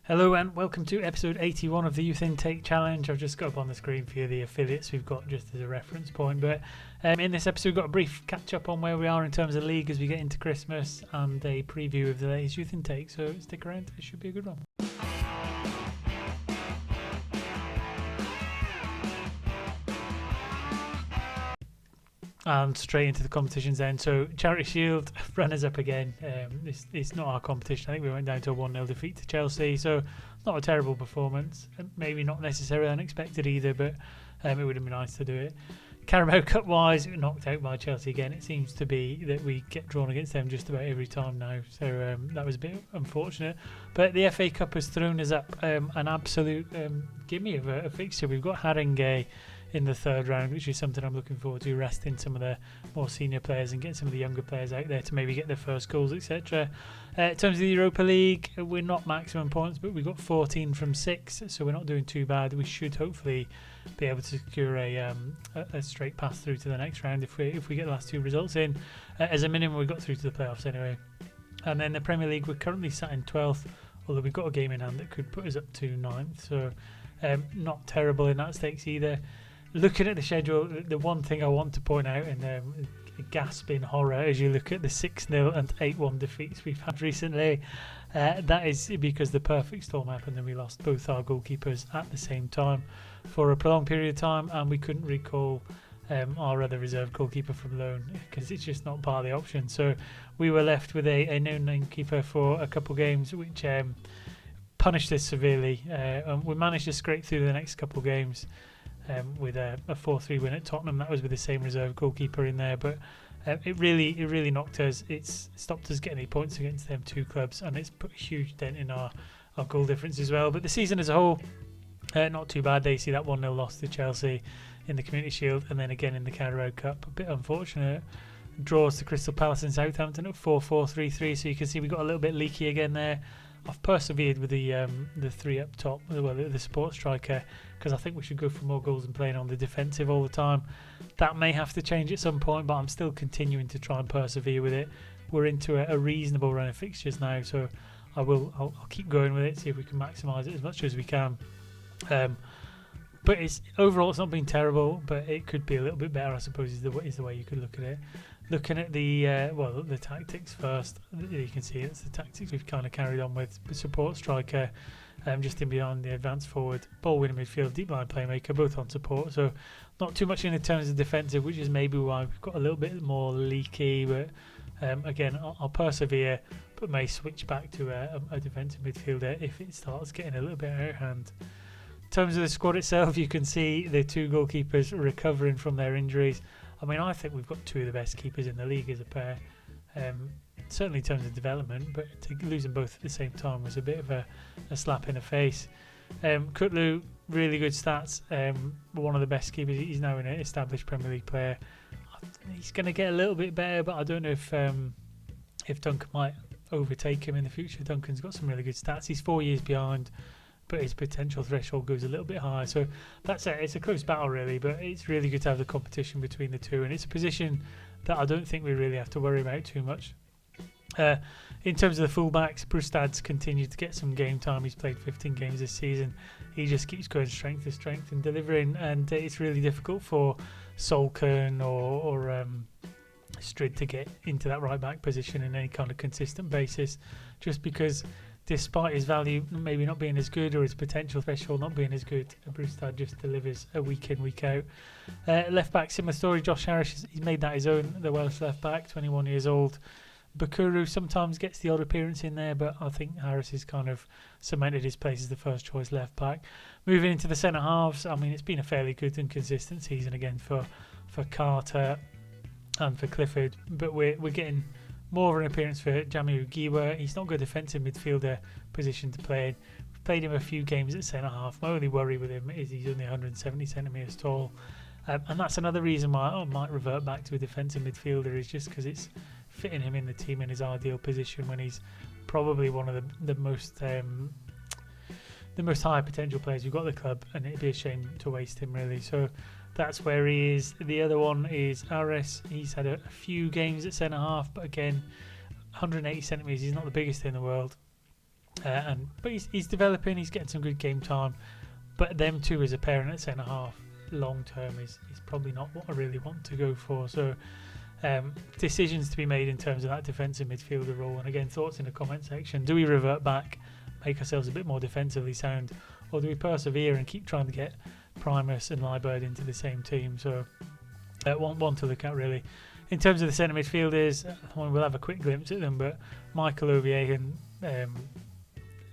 Hello and welcome to episode 81 of the Youth Intake Challenge. I've just got up on the screen for you the affiliates we've got just as a reference point. But in this episode, we've got a brief catch up on where we are in terms of league as we get into Christmas and a preview of the latest youth intake. So stick around, it should be a good one. And straight into the competitions then. So Charity Shield, runners up again. It's not our competition. I think we went down to a 1-0 defeat to Chelsea. So not a terrible performance. Maybe not necessarily unexpected either, but it would have been nice to do it. Carabao Cup wise, knocked out by Chelsea again. It seems to be that we get drawn against them just about every time now. So that was a bit unfortunate. But the FA Cup has thrown us up an absolute gimme of a fixture. We've got Haringey in the third round, which is something I'm looking forward to, resting some of the more senior players and getting some of the younger players out there to maybe get their first goals, etc. In terms of the Europa League, we're not maximum points, but we've got 14 from 6, so we're not doing too bad. We should hopefully be able to secure a straight pass through to the next round if we get the last two results in. As a minimum, we got through to the playoffs anyway. And then the Premier League, we're currently sat in 12th, although we've got a game in hand that could put us up to 9th, so not terrible in that stakes either. Looking at the schedule, the one thing I want to point out, and gasp in horror as you look at the 6-0 and 8-1 defeats we've had recently, that is because the perfect storm happened and we lost both our goalkeepers at the same time for a prolonged period of time, and we couldn't recall our other reserve goalkeeper from loan because it's just not part of the option. So we were left with a no-name keeper for a couple of games, which punished us severely. We managed to scrape through the next couple of games with a 4-3 win at Tottenham. That was with the same reserve goalkeeper in there, but it really knocked us. It's stopped us getting any points against them two clubs, and it's put a huge dent in our goal difference as well. But the season as a whole, not too bad. They see that 1-0 loss to Chelsea in the Community Shield, and then again in the Carabao Cup. A bit unfortunate. Draws to Crystal Palace and Southampton at 4-4, 3-3. So you can see we got a little bit leaky again there. I've persevered with the three up top, well, the support striker, because I think we should go for more goals and playing on the defensive all the time. That may have to change at some point, but I'm still continuing to try and persevere with it. We're into a reasonable run of fixtures now, so I'll keep going with it, see if we can maximise it as much as we can. But overall it's not been terrible, but it could be a little bit better, I suppose, is the way you could look at it. Looking at the tactics first, you can see it's the tactics we've kind of carried on with. Support striker, just in behind the advanced forward, ball winning midfield, deep line playmaker, both on support. So not too much in terms of defensive, which is maybe why we've got a little bit more leaky. But again, I'll persevere, but may switch back to a defensive midfielder if it starts getting a little bit out of hand. In terms of the squad itself, you can see the two goalkeepers recovering from their injuries. I mean, I think we've got two of the best keepers in the league as a pair, certainly in terms of development, but to lose them both at the same time was a bit of a slap in the face. Kutlu, really good stats, one of the best keepers. He's now an established Premier League player. He's going to get a little bit better, but I don't know if Duncan might overtake him in the future. Duncan's got some really good stats. He's 4 years behind, but his potential threshold goes a little bit higher. So that's it. It's a close battle, really, but it's really good to have the competition between the two, and it's a position that I don't think we really have to worry about too much. In terms of the fullbacks, Brustad's continued to get some game time. He's played 15 games this season. He just keeps going strength to strength and delivering, and it's really difficult for Solken or Strid to get into that right back position in any kind of consistent basis, just because despite his value maybe not being as good or his potential threshold not being as good, Brustad just delivers a week in, week out. Left back, similar story. Josh Harris, he's made that his own, the Welsh left back, 21 years old. Bakuru sometimes gets the odd appearance in there, but I think Harris has kind of cemented his place as the first choice left back. Moving into the centre halves, I mean, it's been a fairly good and consistent season again for Carter and for Clifford, but we're getting more of an appearance for Jamiu Giwa. He's not got a defensive midfielder position to play in. We've played him a few games at centre half. My only worry with him is he's only 170 centimetres tall, and that's another reason why I might revert back to a defensive midfielder, is just because it's fitting him in the team in his ideal position when he's probably one of the most high potential players we've got at the club, and it'd be a shame to waste him, really. So that's where he is. The other one is Ares. He's had a few games at centre half, but again, 180 centimetres. He's not the biggest in the world. But he's developing. He's getting some good game time. But them two as a pairing at centre half long term is probably not what I really want to go for. So decisions to be made in terms of that defensive midfielder role. And again, thoughts in the comment section. Do we revert back, make ourselves a bit more defensively sound, or do we persevere and keep trying to get Primus and Liebert into the same team? So one to look at really. In terms of the centre midfielders, we'll have a quick glimpse at them, but Michael Oviehan,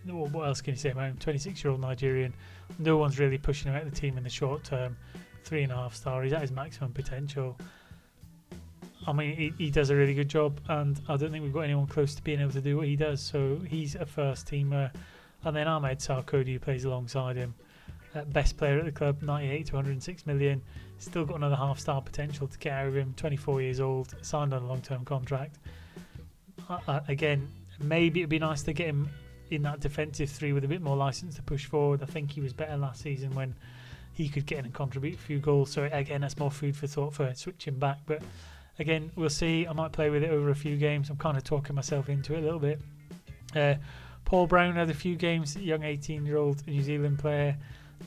what else can you say about him? 26-year-old Nigerian. No one's really pushing him out of the team in the short term. 3.5 star. He's at his maximum potential. I mean, he does a really good job, and I don't think we've got anyone close to being able to do what he does. So he's a first teamer. And then Ahmed Sarkodie, who plays alongside him. Best player at the club, 98 to 106 million. Still got another half-star potential to get out of him. 24 years old, signed on a long-term contract. Again, maybe it'd be nice to get him in that defensive three with a bit more license to push forward. I think he was better last season when he could get in and contribute a few goals. So again, that's more food for thought for switching back. But again, we'll see. I might play with it over a few games. I'm kind of talking myself into it a little bit. Paul Brown had a few games, young 18-year-old New Zealand player.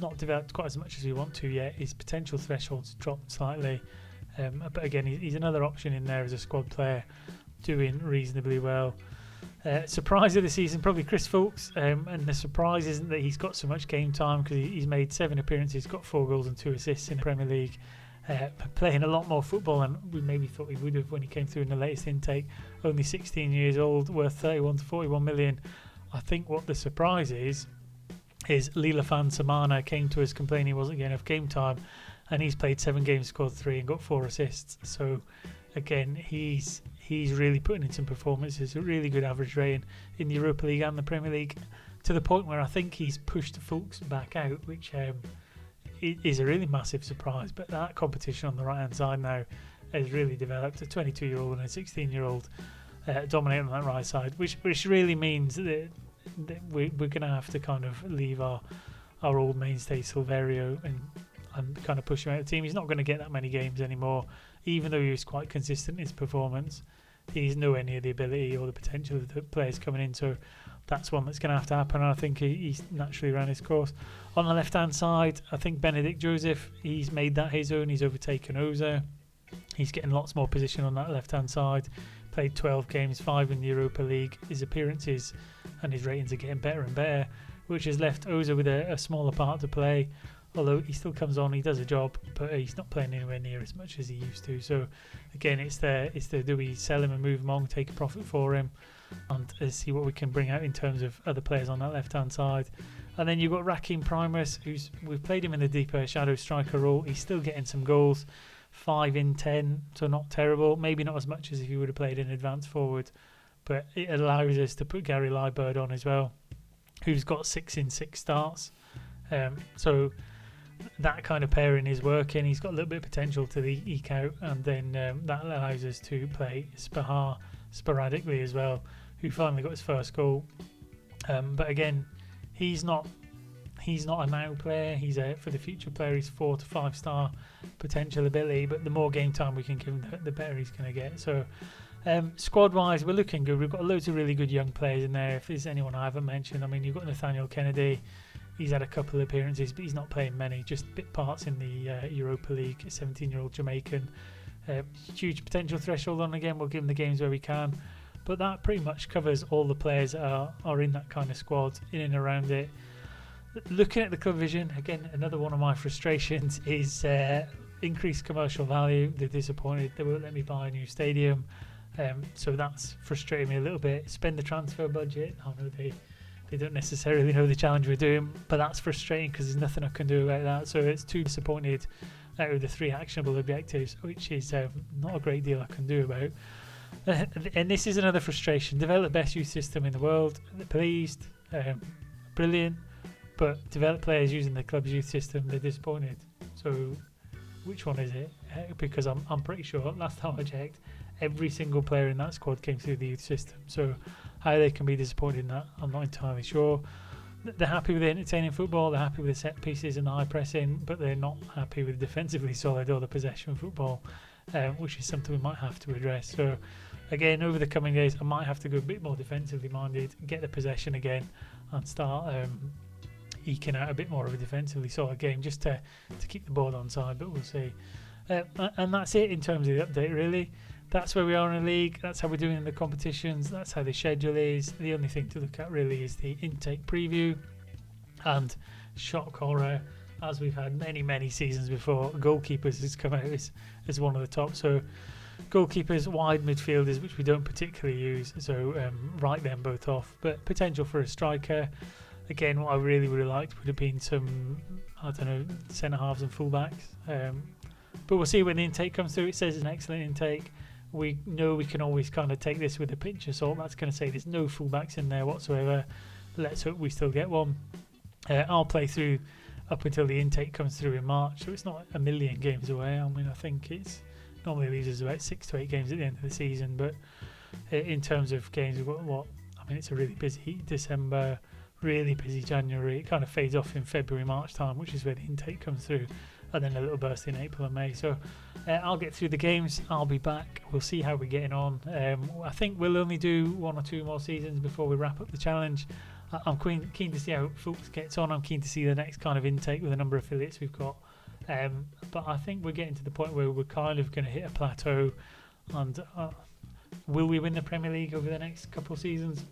Not developed quite as much as we want to yet. His potential threshold's dropped slightly. But again, he's another option in there as a squad player, doing reasonably well. Surprise of the season, probably Chris Fulks. And the surprise isn't that he's got so much game time, because he's made 7 appearances, got 4 goals and 2 assists in the Premier League. Playing a lot more football than we maybe thought he would have when he came through in the latest intake. Only 16 years old, worth 31 to 41 million. I think what the surprise is Lilafan Samana came to us complaining he wasn't getting enough game time, and he's played 7 games, scored 3 and got 4 assists. So again, he's really putting in some performances, a really good average rating in the Europa League and the Premier League, to the point where I think he's pushed Fulks back out, which is a really massive surprise. But that competition on the right hand side now has really developed. A 22-year-old and a 16-year-old dominating on that right side, which really means that we're going to have to kind of leave our old mainstay Silverio and kind of push him out of the team. He's not going to get that many games anymore, even though he was quite consistent in his performance. He's nowhere near the ability or the potential of the players coming in, so that's one that's going to have to happen. And I think he's naturally ran his course. On the left hand side, I think Benedict Joseph, he's made that his own. He's overtaken Oza. He's getting lots more position on that left hand side. Played 12 games, 5 in the Europa League. His appearances and his ratings are getting better and better, which has left Oza with a smaller part to play. Although he still comes on, he does a job, but he's not playing anywhere near as much as he used to. So again, it's the do we sell him and move him on, take a profit for him, and see what we can bring out in terms of other players on that left hand side. And then you've got Raheem Primus, we've played him in the deeper shadow striker role. He's still getting some goals, 5 in 10, so not terrible. Maybe not as much as if he would have played in advance forward, but it allows us to put Gary Liebert on as well, who's got 6 in 6 starts. So that kind of pairing is working. He's got a little bit of potential to eke out, and then that allows us to play Spahar sporadically as well, who finally got his first goal. But again, he's not a now player. He's a for the future player. He's 4 to 5 star potential ability, but the more game time we can give him, the better he's going to get. So squad wise, we're looking good. We've got loads of really good young players in there. If there's anyone I haven't mentioned, I mean, you've got Nathaniel Kennedy. He's had a couple of appearances, but he's not playing many, just bit parts in the Europa League. 17-year-old Jamaican, huge potential threshold on. Again, we'll give him the games where we can, but that pretty much covers all the players that are in that kind of squad, in and around it. Looking at the club vision, again, another one of my frustrations is increased commercial value. They're disappointed. They won't let me buy a new stadium, so that's frustrating me a little bit. Spend the transfer budget. I know they don't necessarily know the challenge we're doing, but that's frustrating because there's nothing I can do about that. So it's 2 disappointed out of the 3 actionable objectives, which is not a great deal I can do about. And this is another frustration. Develop the best youth system in the world. They're pleased, brilliant, but develop players using the club's youth system, they're disappointed. So which one is it? Because I'm pretty sure last time I checked, every single player in that squad came through the youth system. So how they can be disappointed in that, I'm not entirely sure. They're happy with the entertaining football, they're happy with the set pieces and the high pressing, but they're not happy with defensively solid or the possession football, which is something we might have to address. So again, over the coming days, I might have to go a bit more defensively minded, get the possession again, and start eking out a bit more of a defensively sort of game just to keep the ball on side, but we'll see. And that's it in terms of the update, really. That's where we are in the league. That's how we're doing in the competitions. That's how the schedule is. The only thing to look at really is the intake preview. And shock horror, as we've had many seasons before, goalkeepers has come out as one of the top. So goalkeepers, wide midfielders, which we don't particularly use, so write them both off. But potential for a striker. Again, what I really liked would have been some, I don't know, centre halves and fullbacks. But we'll see when the intake comes through. It says it's an excellent intake. We know we can always kind of take this with a pinch of salt. That's going to say there's no fullbacks in there whatsoever. Let's hope we still get one. I'll play through up until the intake comes through in March, so it's not a million games away. I mean, I think it's normally leaves us about 6 to 8 games at the end of the season, but in terms of games, we've got I mean, it's a really busy December, really busy January. It kind of fades off in February, March time, which is where the intake comes through, and then a little burst in April and May. So I'll get through the games. I'll be back. We'll see how we're getting on. I think we'll only do 1 or 2 more seasons before we wrap up the challenge. I'm keen to see how Fuchs gets on. I'm keen to see the next kind of intake with the number of affiliates we've got. But I think we're getting to the point where we're kind of going to hit a plateau. And will we win the Premier League over the next couple of seasons?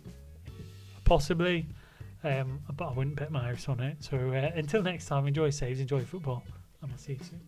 Possibly. But I wouldn't bet my house on it. So until next time, enjoy saves, enjoy football, and I'll see you soon.